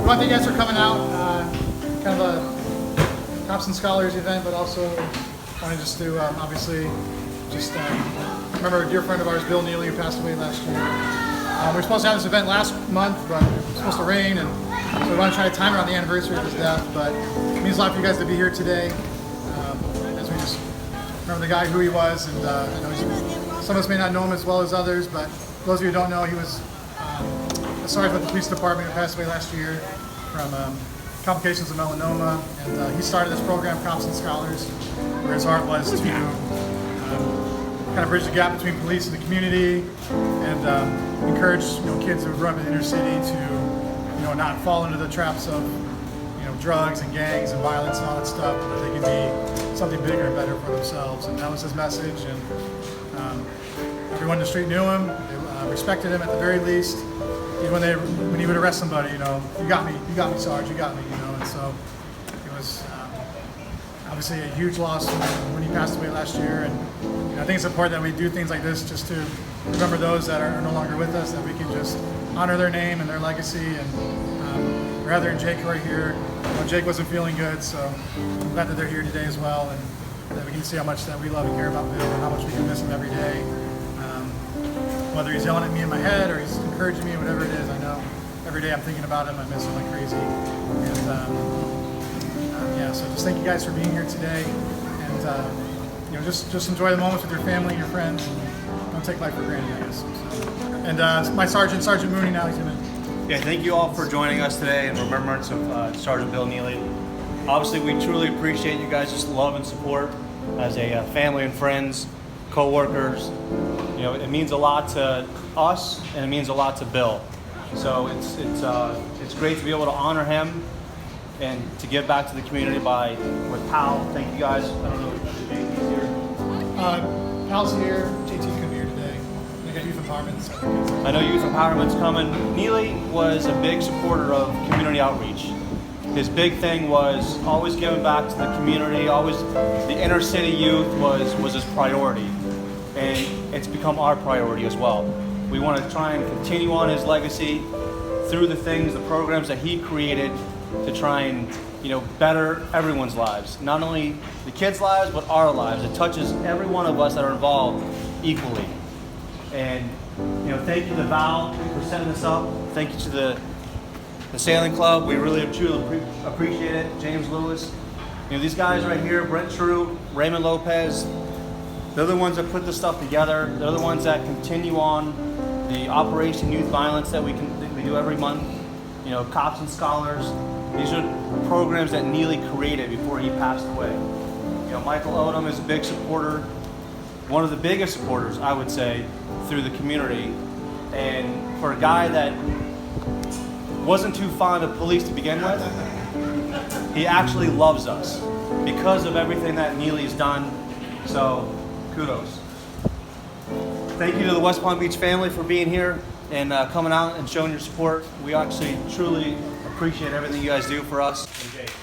we want you guys for coming out. Kind of a Cops and Scholars event, but also wanted just to obviously just remember a dear friend of ours, Bill Nealy, who passed away last year. We were supposed to have this event last month, but it was supposed to rain, and so we want to try to time it on the anniversary of his death. But it means a lot for you guys to be here today, as we just remember the guy who he was. And I know some of us may not know him as well as others, but for those of you who don't know, he was a sergeant with the police department who passed away last year from complications of melanoma. And he started this program, Cops and Scholars, where his heart was to kind of bridge the gap between police and the community, and encourage kids who grew up in the inner city to not fall into the traps of drugs and gangs and violence and all that stuff, but that they can be something bigger and better for themselves. And that was his message. And everyone in the street knew him, they respected him at the very least. Even when he would arrest somebody, you got me, Sarge, you got me, And so it was obviously a huge loss when he passed away last year. And I think it's important that we do things like this just to remember those that are no longer with us, that we can just honor their name and their legacy. And Heather and Jake are here. Jake wasn't feeling good, so I'm glad that they're here today as well, and that we can see how much that we love and care about Bill, and how much we can miss him every day. Whether he's yelling at me in my head or he's encouraging me, whatever it is, I know every day I'm thinking about him. I miss him like crazy. And yeah, so just thank you guys for being here today, and just enjoy the moments with your family and your friends, and don't take life for granted, I guess. So, and my Sergeant Mooney, now he's gonna. Yeah, thank you all for joining us today in remembrance of Sergeant Bill Nealy. Obviously, we truly appreciate you guys' love and support as a family and friends, co-workers. It means a lot to us, and it means a lot to Bill. So it's great to be able to honor him and to give back to the community with Pal. Thank you guys. I don't know if JT's here. Pal's here. JT couldn't be here today. They got youth empowerment. So I know youth empowerment's coming. Nealy was a big supporter of community outreach. His big thing was always giving back to the community. Always, the inner city youth was his priority. And it's become our priority as well. We want to try and continue on his legacy through the programs that he created to try and, better everyone's lives. Not only the kids' lives, but our lives. It touches every one of us that are involved equally. And, thank you to Val for setting this up. Thank you to the Sailing Club. We really truly appreciate it. James Lewis. These guys right here, Brent True, Raymond Lopez, they're the ones that put this stuff together. They're the ones that continue on the Operation Youth Violence that we do every month. Cops and Scholars. These are programs that Nealy created before he passed away. Michael Odom is a big supporter, one of the biggest supporters, I would say, through the community. And for a guy that wasn't too fond of police to begin with, he actually loves us because of everything that Nealy's done. So, kudos. Thank you to the West Palm Beach family for being here and coming out and showing your support. We actually truly appreciate everything you guys do for us. And Jake.